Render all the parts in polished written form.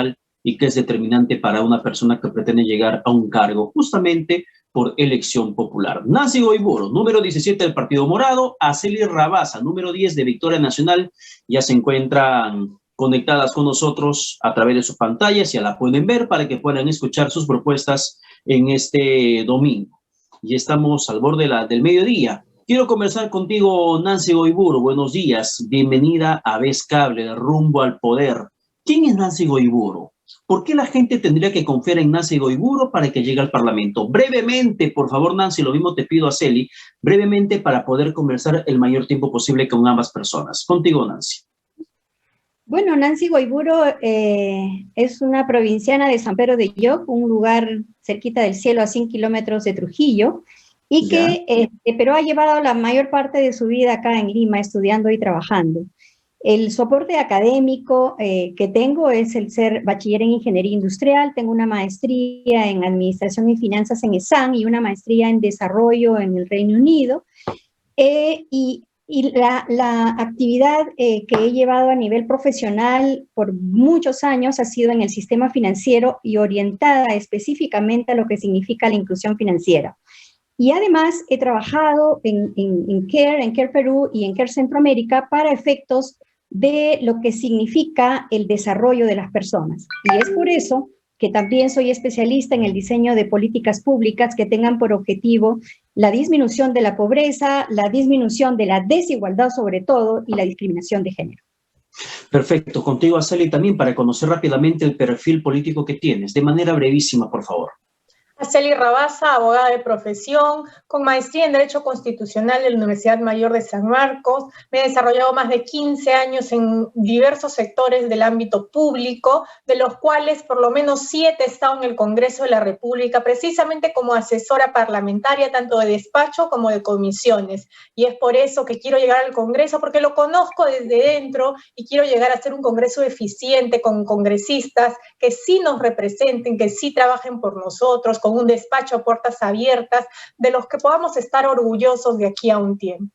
electoral y que es determinante para una persona que pretende llegar a un cargo justamente por elección popular. Nancy Goiburu, número 17 del Partido Morado, Araceli Rabasa, número 10 de Victoria Nacional, ya se encuentran conectadas con nosotros a través de sus pantallas, ya la pueden ver para que puedan escuchar sus propuestas en este domingo. Y estamos al borde del mediodía. Quiero conversar contigo, Nancy Goiburu. Buenos días, bienvenida a Vez Cable, rumbo al poder. ¿Quién es Nancy Goiburu? ¿Por qué la gente tendría que confiar en Nancy Goiburu para que llegue al Parlamento? Brevemente, por favor, Nancy, lo mismo te pido a Celi, brevemente para poder conversar el mayor tiempo posible con ambas personas. Contigo, Nancy. Bueno, Nancy Goiburu es una provinciana de San Pedro de Lloc, un lugar cerquita del cielo a 100 kilómetros de Trujillo, y que, pero ha llevado la mayor parte de su vida acá en Lima, estudiando y trabajando. El soporte académico que tengo es el ser bachiller en Ingeniería Industrial, tengo una maestría en Administración y Finanzas en ESAN y una maestría en Desarrollo en el Reino Unido. Y la actividad que he llevado a nivel profesional por muchos años ha sido en el sistema financiero y orientada específicamente a lo que significa la inclusión financiera. Y además he trabajado en CARE Perú y en CARE Centroamérica para efectos de lo que significa el desarrollo de las personas. Y es por eso que también soy especialista en el diseño de políticas públicas que tengan por objetivo la disminución de la pobreza, la disminución de la desigualdad sobre todo y la discriminación de género. Perfecto. Contigo, Araceli, también para conocer rápidamente el perfil político que tienes, de manera brevísima, por favor. Araceli Rabasa, abogada de profesión, con maestría en Derecho Constitucional de la Universidad Mayor de San Marcos. Me he desarrollado más de 15 años en diversos sectores del ámbito público, de los cuales por lo menos 7 he estado en el Congreso de la República, precisamente como asesora parlamentaria, tanto de despacho como de comisiones. Y es por eso que quiero llegar al Congreso, porque lo conozco desde dentro y quiero llegar a ser un Congreso eficiente, con congresistas que sí nos representen, que sí trabajen por nosotros, con un despacho a puertas abiertas, de los que podamos estar orgullosos de aquí a un tiempo.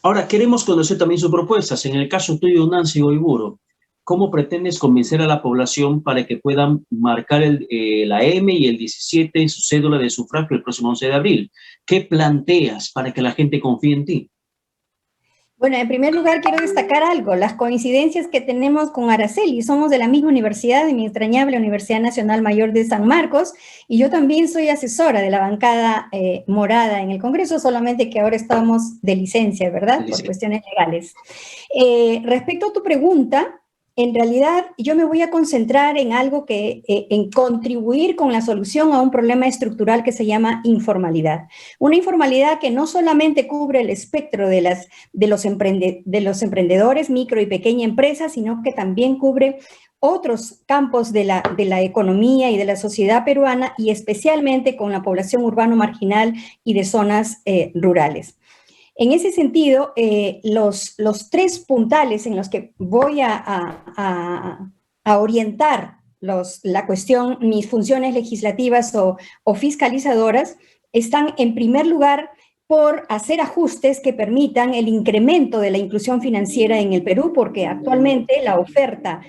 Ahora, queremos conocer también sus propuestas. En el caso tuyo, Nancy Goiburu, ¿cómo pretendes convencer a la población para que puedan marcar la M y el 17 en su cédula de sufragio el próximo 11 de abril? ¿Qué planteas para que la gente confíe en ti? Bueno, en primer lugar quiero destacar algo, las coincidencias que tenemos con Araceli. Somos de la misma universidad, de mi entrañable Universidad Nacional Mayor de San Marcos, y yo también soy asesora de la bancada morada en el Congreso, solamente que ahora estamos de licencia, ¿verdad? Por cuestiones legales. Respecto a tu pregunta, en realidad yo me voy a concentrar en algo en contribuir con la solución a un problema estructural que se llama informalidad. Una informalidad que no solamente cubre el espectro de los emprendedores, micro y pequeña empresa, sino que también cubre otros campos de la economía y de la sociedad peruana, y especialmente con la población urbano marginal y de zonas rurales. En ese sentido, los 3 puntales en los que voy a orientar la cuestión, mis funciones legislativas o fiscalizadoras, están en primer lugar por hacer ajustes que permitan el incremento de la inclusión financiera en el Perú, porque actualmente la oferta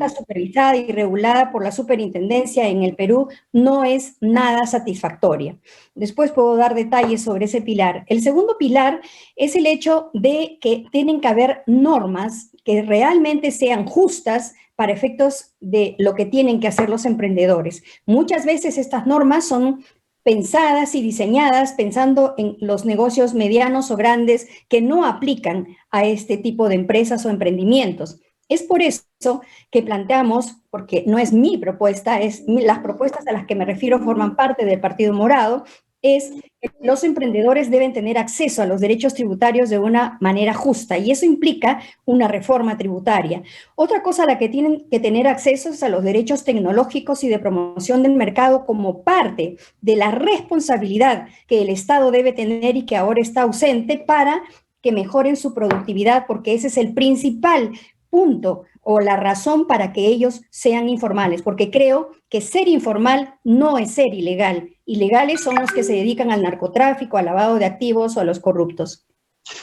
supervisada y regulada por la superintendencia en el Perú no es nada satisfactoria. Después puedo dar detalles sobre ese pilar. El segundo pilar es el hecho de que tienen que haber normas que realmente sean justas para efectos de lo que tienen que hacer los emprendedores. Muchas veces estas normas son pensadas y diseñadas pensando en los negocios medianos o grandes que no aplican a este tipo de empresas o emprendimientos. Es por eso que planteamos, porque no es mi propuesta, las propuestas a las que me refiero forman parte del Partido Morado, es que los emprendedores deben tener acceso a los derechos tributarios de una manera justa, y eso implica una reforma tributaria. Otra cosa a la que tienen que tener acceso es a los derechos tecnológicos y de promoción del mercado como parte de la responsabilidad que el Estado debe tener y que ahora está ausente para que mejoren su productividad, porque ese es el principal punto o la razón para que ellos sean informales, porque creo que ser informal no es ser ilegal. Ilegales son los que se dedican al narcotráfico, al lavado de activos o a los corruptos.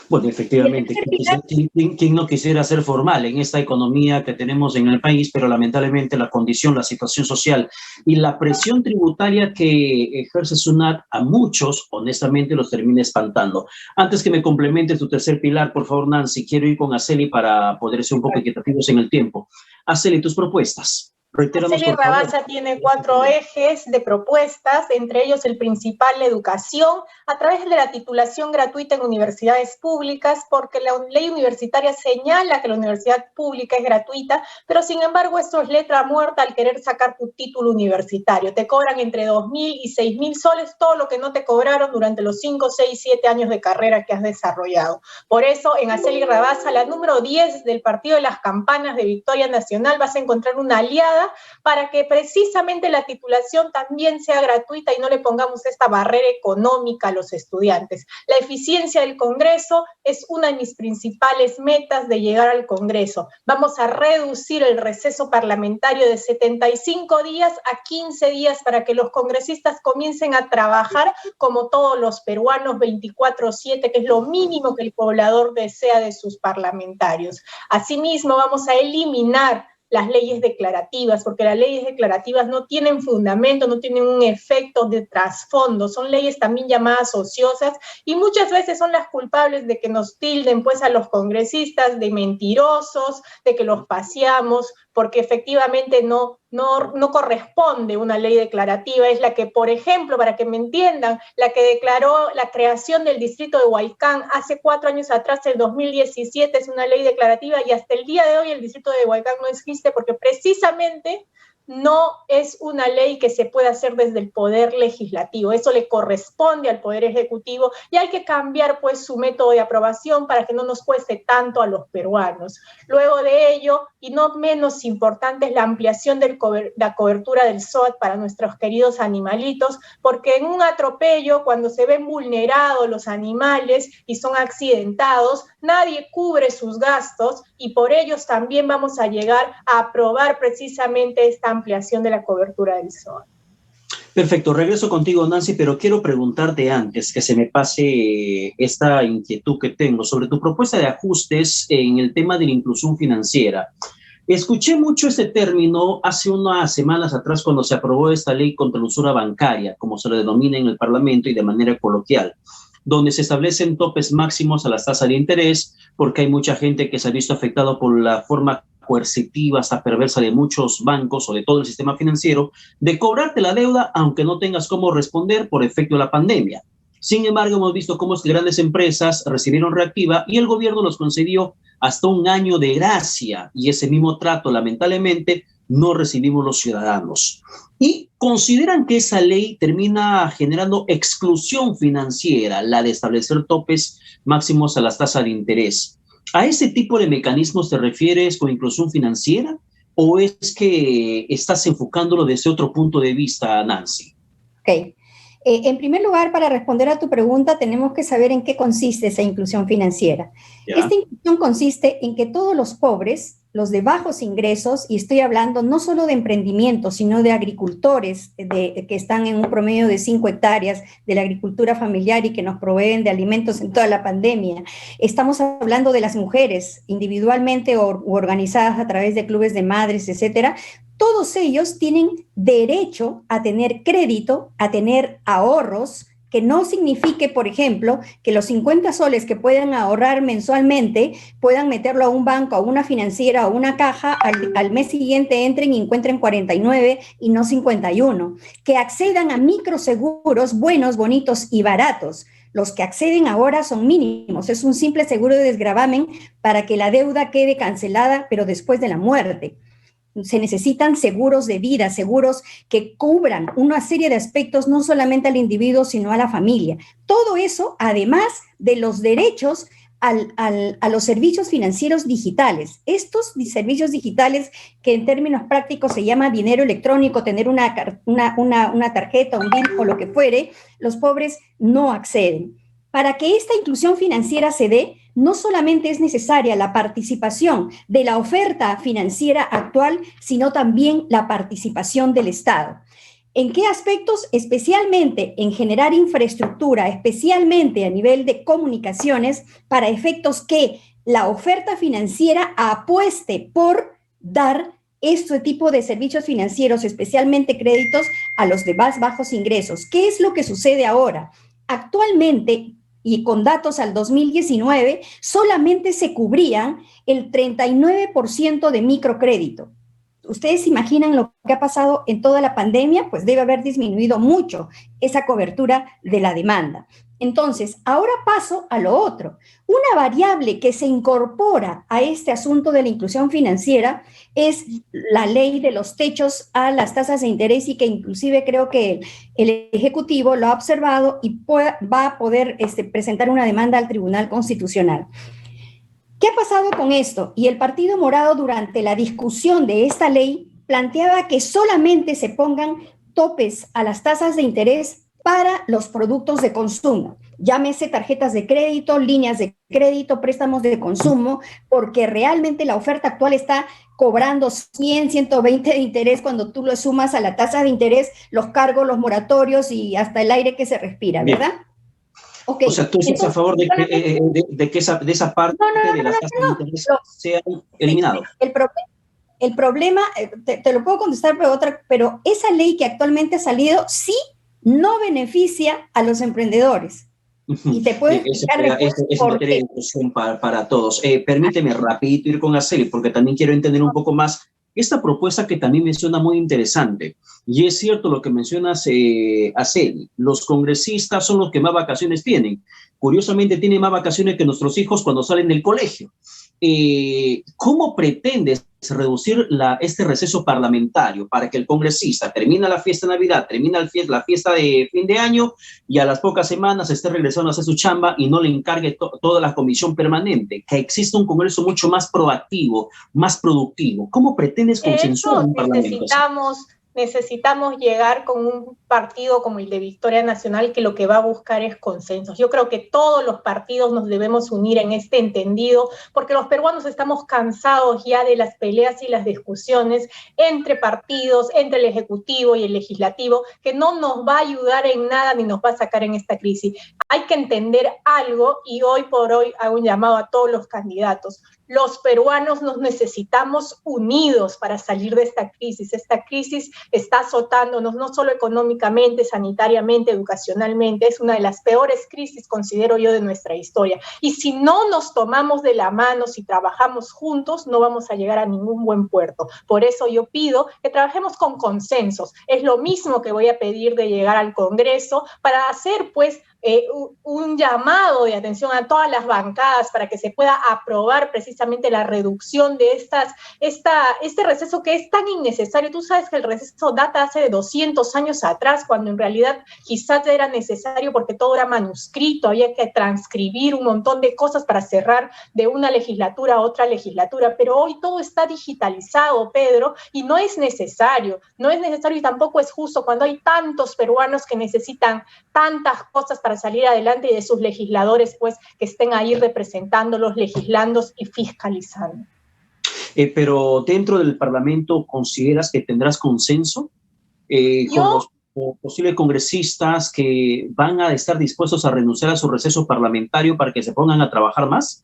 Bueno, efectivamente, ¿quién no quisiera ser formal en esta economía que tenemos en el país? Pero lamentablemente la condición, la situación social y la presión tributaria que ejerce SUNAT a muchos, honestamente, los termina espantando. Antes que me complemente tu tercer pilar, por favor, Nancy, quiero ir con Araceli para poder ser un poco equitativos en el tiempo. Araceli, tus propuestas. Araceli Rabasa tiene 4 ejes de propuestas, entre ellos el principal, la educación, a través de la titulación gratuita en universidades públicas, porque la ley universitaria señala que la universidad pública es gratuita, pero sin embargo esto es letra muerta al querer sacar tu título universitario. Te cobran entre 2.000 y 6.000 soles, todo lo que no te cobraron durante los 5, 6, 7 años de carrera que has desarrollado. Por eso, en Araceli Rabasa, la número 10 del Partido de las Campanas de Victoria Nacional, vas a encontrar una aliada para que precisamente la titulación también sea gratuita y no le pongamos esta barrera económica a los estudiantes. La eficiencia del Congreso es una de mis principales metas de llegar al Congreso. Vamos a reducir el receso parlamentario de 75 días a 15 días para que los congresistas comiencen a trabajar como todos los peruanos 24/7, que es lo mínimo que el poblador desea de sus parlamentarios. Asimismo, vamos a eliminar las leyes declarativas, porque las leyes declarativas no tienen fundamento, no tienen un efecto de trasfondo, son leyes también llamadas ociosas y muchas veces son las culpables de que nos tilden pues a los congresistas de mentirosos, de que los paseamos, porque efectivamente no corresponde una ley declarativa. Es la que, por ejemplo, para que me entiendan, la que declaró la creación del distrito de Huaycán hace 4 años atrás, el 2017, es una ley declarativa y hasta el día de hoy el distrito de Huaycán no existe porque precisamente no es una ley que se pueda hacer desde el poder legislativo. Eso le corresponde al poder ejecutivo y hay que cambiar pues su método de aprobación para que no nos cueste tanto a los peruanos. Luego de ello, y no menos importante, es la ampliación de la cobertura del SOAT para nuestros queridos animalitos, porque en un atropello, cuando se ven vulnerados los animales y son accidentados, nadie cubre sus gastos y por ellos también vamos a llegar a aprobar precisamente esta ampliación de la cobertura del SOAT. Perfecto, regreso contigo, Nancy, pero quiero preguntarte antes que se me pase esta inquietud que tengo sobre tu propuesta de ajustes en el tema de la inclusión financiera. Escuché mucho este término hace unas semanas atrás cuando se aprobó esta ley contra la usura bancaria, como se le denomina en el Parlamento y de manera coloquial, donde se establecen topes máximos a las tasas de interés, porque hay mucha gente que se ha visto afectado por la forma coercitiva hasta perversa de muchos bancos o de todo el sistema financiero, de cobrarte la deuda aunque no tengas cómo responder por efecto de la pandemia. Sin embargo, hemos visto cómo grandes empresas recibieron reactiva y el gobierno los concedió hasta 1 año de gracia y ese mismo trato, lamentablemente, no recibimos los ciudadanos. Y consideran que esa ley termina generando exclusión financiera, la de establecer topes máximos a las tasas de interés. ¿A ese tipo de mecanismos te refieres con inclusión financiera o es que estás enfocándolo desde otro punto de vista, Nancy? Ok. En primer lugar, para responder a tu pregunta, tenemos que saber en qué consiste esa inclusión financiera. ¿Ya? Esta inclusión consiste en que todos los pobres, los de bajos ingresos, y estoy hablando no solo de emprendimientos, sino de agricultores que están en un promedio de 5 hectáreas de la agricultura familiar y que nos proveen de alimentos en toda la pandemia. Estamos hablando de las mujeres individualmente o organizadas a través de clubes de madres, etcétera. Todos ellos tienen derecho a tener crédito, a tener ahorros, que no signifique, por ejemplo, que los 50 soles que puedan ahorrar mensualmente puedan meterlo a un banco, a una financiera o una caja, al mes siguiente entren y encuentren 49 y no 51. Que accedan a microseguros buenos, bonitos y baratos. Los que acceden ahora son mínimos, es un simple seguro de desgravamen para que la deuda quede cancelada, pero después de la muerte. Se necesitan seguros de vida, seguros que cubran una serie de aspectos, no solamente al individuo, sino a la familia. Todo eso, además de los derechos a los servicios financieros digitales. Estos servicios digitales, que en términos prácticos se llama dinero electrónico, tener una tarjeta, un bill o lo que fuere, los pobres no acceden. Para que esta inclusión financiera se dé, no solamente es necesaria la participación de la oferta financiera actual, sino también la participación del Estado. ¿En qué aspectos? Especialmente en generar infraestructura, especialmente a nivel de comunicaciones, para efectos que la oferta financiera apueste por dar este tipo de servicios financieros, especialmente créditos a los de más bajos ingresos. ¿Qué es lo que sucede ahora? Actualmente, y con datos al 2019, solamente se cubrían el 39% de microcrédito. ¿Ustedes imaginan lo que ha pasado en toda la pandemia? Pues debe haber disminuido mucho esa cobertura de la demanda. Entonces, ahora paso a lo otro. Una variable que se incorpora a este asunto de la inclusión financiera es la ley de los techos a las tasas de interés, y que inclusive creo que el Ejecutivo lo ha observado y va a poder presentar una demanda al Tribunal Constitucional. ¿Qué ha pasado con esto? Y el Partido Morado, durante la discusión de esta ley, planteaba que solamente se pongan topes a las tasas de interés para los productos de consumo, llámese tarjetas de crédito, líneas de crédito, préstamos de consumo, porque realmente la oferta actual está cobrando 100, 120 de interés cuando tú lo sumas a la tasa de interés, los cargos, los moratorios y hasta el aire que se respira, ¿verdad? Okay. O sea, tú estás a favor de que esa parte de las tasas de interés sea eliminado. El problema, te lo puedo contestar, pero esa ley que actualmente ha salido sí no beneficia a los emprendedores. Y te puedo explicar es materia de discusión para todos. Permíteme rapidito ir con Araceli, porque también quiero entender un poco más esta propuesta que también me suena muy interesante. Y es cierto lo que mencionas, Araceli, los congresistas son los que más vacaciones tienen. Curiosamente, tienen más vacaciones que nuestros hijos cuando salen del colegio. ¿Cómo pretendes reducir este receso parlamentario para que el congresista termina la fiesta de Navidad, termina la fiesta de fin de año y a las pocas semanas esté regresando a hacer su chamba y no le encargue toda la comisión permanente? Que exista un Congreso mucho más proactivo, más productivo. ¿Cómo pretendes consensuar un parlamento? Necesitamos llegar con un partido como el de Victoria Nacional, que lo que va a buscar es consensos. Yo creo que todos los partidos nos debemos unir en este entendido, porque los peruanos estamos cansados ya de las peleas y las discusiones entre partidos, entre el Ejecutivo y el Legislativo, que no nos va a ayudar en nada ni nos va a sacar en esta crisis. Hay que entender algo, y hoy por hoy hago un llamado a todos los candidatos. Los peruanos nos necesitamos unidos para salir de esta crisis. Esta crisis está azotándonos no solo económicamente, sanitariamente, educacionalmente. Es una de las peores crisis, considero yo, de nuestra historia. Y si no nos tomamos de la mano, si trabajamos juntos, no vamos a llegar a ningún buen puerto. Por eso yo pido que trabajemos con consensos. Es lo mismo que voy a pedir de llegar al Congreso para hacer, pues, un llamado de atención a todas las bancadas para que se pueda aprobar precisamente la reducción de este receso que es tan innecesario. Tú sabes que el receso data hace de 200 años atrás, cuando en realidad quizás era necesario porque todo era manuscrito, había que transcribir un montón de cosas para cerrar de una legislatura a otra legislatura, pero hoy todo está digitalizado, Pedro, y no es necesario y tampoco es justo cuando hay tantos peruanos que necesitan tantas cosas para salir adelante, y de sus legisladores, pues, que estén ahí representándolos, legislando y fiscalizando. Pero dentro del Parlamento, ¿consideras que tendrás consenso con los posibles congresistas que van a estar dispuestos a renunciar a su receso parlamentario para que se pongan a trabajar más?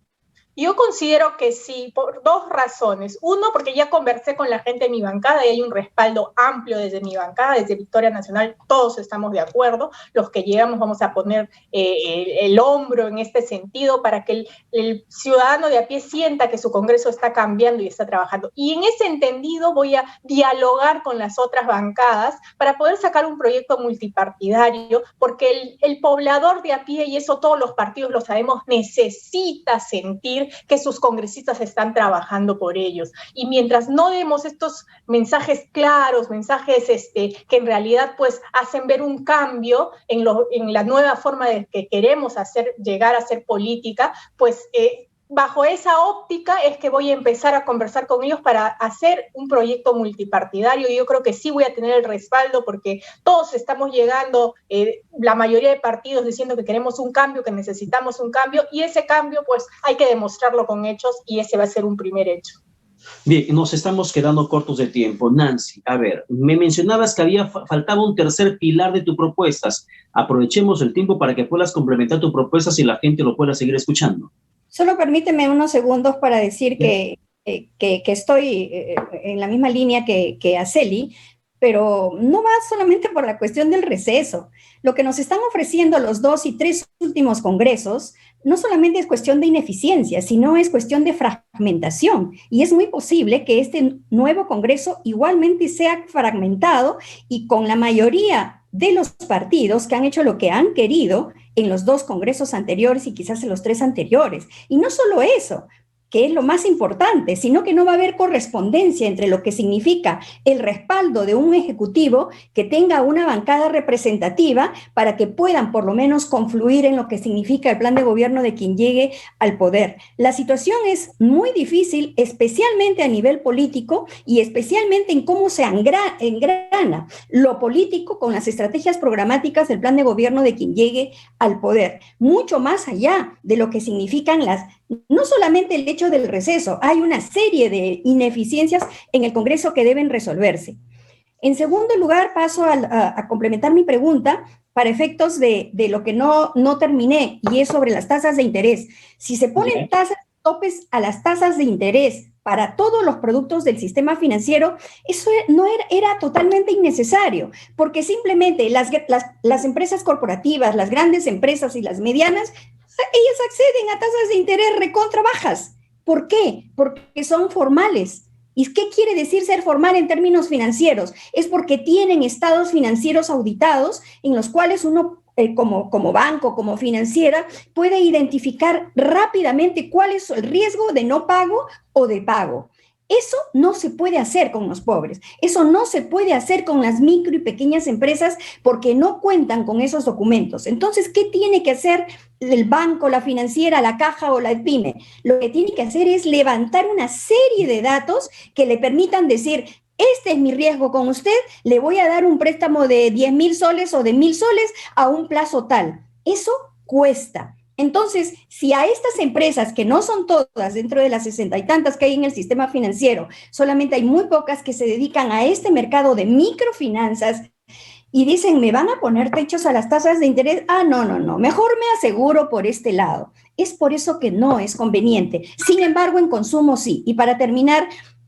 Yo considero que sí, por dos razones. Uno, porque ya conversé con la gente de mi bancada y hay un respaldo amplio desde mi bancada, desde Victoria Nacional, todos estamos de acuerdo. Los que llegamos vamos a poner el hombro en este sentido para que el ciudadano de a pie sienta que su Congreso está cambiando y está trabajando. Y en ese entendido voy a dialogar con las otras bancadas para poder sacar un proyecto multipartidario, porque el poblador de a pie, y eso todos los partidos lo sabemos, necesita sentir que sus congresistas están trabajando por ellos. Y mientras no demos estos mensajes claros, mensajes que en realidad pues hacen ver un cambio en la nueva forma de que queremos llegar a hacer política, pues bajo esa óptica es que voy a empezar a conversar con ellos para hacer un proyecto multipartidario. Y yo creo que sí voy a tener el respaldo, porque todos estamos llegando, la mayoría de partidos, diciendo que queremos un cambio, que necesitamos un cambio, y ese cambio pues hay que demostrarlo con hechos, y ese va a ser un primer hecho. Bien, nos estamos quedando cortos de tiempo. Nancy, a ver, me mencionabas que faltaba un tercer pilar de tus propuestas. Aprovechemos el tiempo para que puedas complementar tus propuestas y la gente lo pueda seguir escuchando. Solo permíteme unos segundos para decir que estoy en la misma línea que Araceli, pero no va solamente por la cuestión del receso. Lo que nos están ofreciendo los 2 y 3 últimos congresos no solamente es cuestión de ineficiencia, sino es cuestión de fragmentación. Y es muy posible que este nuevo congreso igualmente sea fragmentado y con la mayoría de los partidos que han hecho lo que han querido en los 2 congresos anteriores y quizás en los 3 anteriores. Y no solo eso, que es lo más importante, sino que no va a haber correspondencia entre lo que significa el respaldo de un ejecutivo que tenga una bancada representativa para que puedan por lo menos confluir en lo que significa el plan de gobierno de quien llegue al poder. La situación es muy difícil, especialmente a nivel político y especialmente en cómo se engrana lo político con las estrategias programáticas del plan de gobierno de quien llegue al poder, mucho más allá de lo que significan no solamente el hecho del receso, hay una serie de ineficiencias en el Congreso que deben resolverse. En segundo lugar, paso a complementar mi pregunta para efectos de lo que no terminé, y es sobre las tasas de interés. Si se ponen topes a las tasas de interés para todos los productos del sistema financiero, eso no era totalmente innecesario, porque simplemente las empresas corporativas, las grandes empresas y las medianas, ellas acceden a tasas de interés recontra bajas. ¿Por qué? Porque son formales. ¿Y qué quiere decir ser formal en términos financieros? Es porque tienen estados financieros auditados en los cuales uno, como banco, como financiera, puede identificar rápidamente cuál es el riesgo de no pago o de pago. Eso no se puede hacer con los pobres, eso no se puede hacer con las micro y pequeñas empresas porque no cuentan con esos documentos. Entonces, ¿qué tiene que hacer el banco, la financiera, la caja o la pyme? Lo que tiene que hacer es levantar una serie de datos que le permitan decir, este es mi riesgo con usted, le voy a dar un préstamo de 10,000 soles o de 1,000 soles a un plazo tal. Eso cuesta. Entonces, si a estas empresas, que no son todas dentro de las 60 y tantas que hay en el sistema financiero, solamente hay muy pocas que se dedican a este mercado de microfinanzas y dicen, ¿me van a poner techos a las tasas de interés? No, mejor me aseguro por este lado. Es por eso que no es conveniente. Sin embargo, en consumo sí. Y para terminar,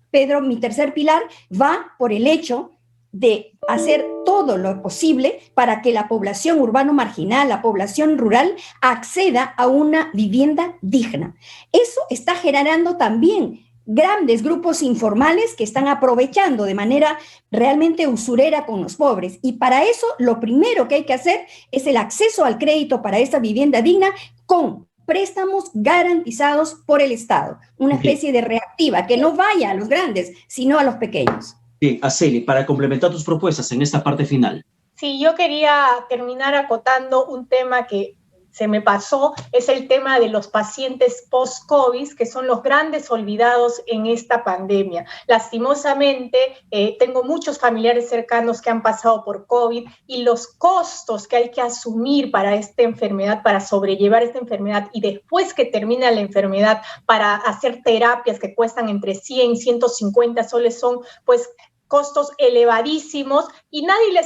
Pedro, mi tercer pilar va por el hecho de hacer todo lo posible para que la población urbano marginal, la población rural, acceda a una vivienda digna. Eso está generando también grandes grupos informales que están aprovechando de manera realmente usurera con los pobres. Y para eso, lo primero que hay que hacer es el acceso al crédito para esta vivienda digna con préstamos garantizados por el Estado. Una especie de reactiva que no vaya a los grandes, sino a los pequeños. Bien, Araceli, para complementar tus propuestas en esta parte final. Sí, yo quería terminar acotando un tema que se me pasó, es el tema de los pacientes post-COVID, que son los grandes olvidados en esta pandemia. Lastimosamente, tengo muchos familiares cercanos que han pasado por COVID y los costos que hay que asumir para esta enfermedad, para sobrellevar esta enfermedad y después que termina la enfermedad, para hacer terapias que cuestan entre 100 y 150 soles, son pues costos elevadísimos y nadie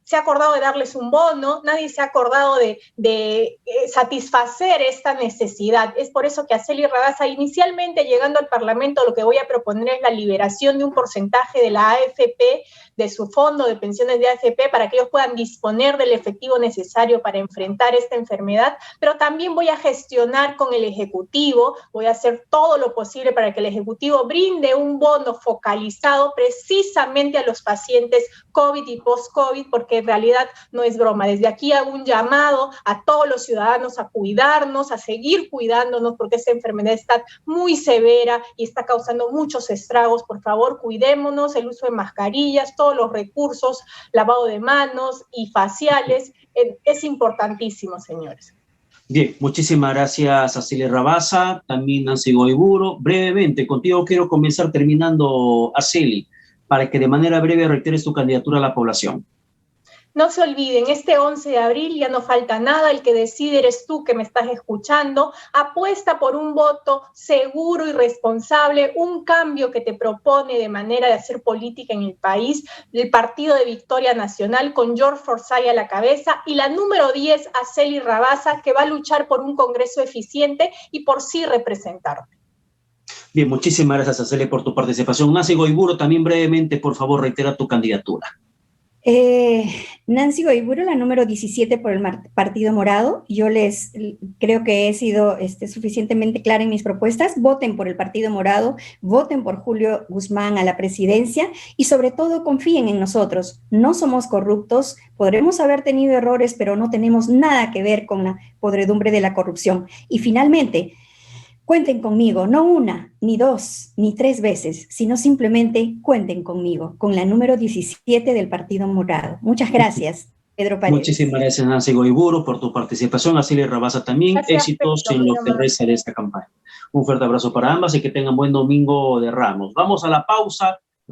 se ha acordado de darles un bono, nadie se ha acordado de satisfacer esta necesidad. Es por eso que Araceli Rabasa, inicialmente llegando al Parlamento, lo que voy a proponer es la liberación de un porcentaje de la AFP, de su fondo de pensiones de AFP, para que ellos puedan disponer del efectivo necesario para enfrentar esta enfermedad, pero también voy a gestionar con el Ejecutivo, voy a hacer todo lo posible para que el Ejecutivo brinde un bono focalizado precisamente a los pacientes COVID y post-COVID, porque en realidad no es broma. Desde aquí hago un llamado a todos los ciudadanos a cuidarnos, a seguir cuidándonos, porque esta enfermedad está muy severa y está causando muchos estragos. Por favor, cuidémonos, el uso de mascarillas, todos los recursos, lavado de manos y faciales, es importantísimo, señores. Bien, muchísimas gracias, Araceli Rabasa, también Nancy Goiburu. Brevemente, contigo quiero comenzar terminando, Araceli, para que de manera breve reiteres tu candidatura a la población. No se olviden, este 11 de abril ya no falta nada, el que decide eres tú que me estás escuchando. Apuesta por un voto seguro y responsable, un cambio que te propone de manera de hacer política en el país, el Partido de Victoria Nacional con George Forsyth a la cabeza y la número 10, Araceli Rabasa, que va a luchar por un Congreso eficiente y por sí representarte. Bien, muchísimas gracias, Araceli, por tu participación. Nancy Goiburu, también brevemente, por favor, reitera tu candidatura. Nancy Goiburu, la número 17 por el Partido Morado. Yo creo que he sido suficientemente clara en mis propuestas. Voten por el Partido Morado, voten por Julio Guzmán a la presidencia y sobre todo confíen en nosotros. No somos corruptos, podremos haber tenido errores, pero no tenemos nada que ver con la podredumbre de la corrupción. Y finalmente, cuenten conmigo, no una, ni dos, ni tres veces, sino simplemente cuenten conmigo, con la número 17 del Partido Morado. Muchas gracias, Pedro Paredes. Muchísimas gracias, Nancy Goiburu, por tu participación. Araceli Rabasa también. Gracias, éxitos Pedro, en lo que resta de esta campaña. Un fuerte abrazo para ambas y que tengan buen domingo de Ramos. Vamos a la pausa.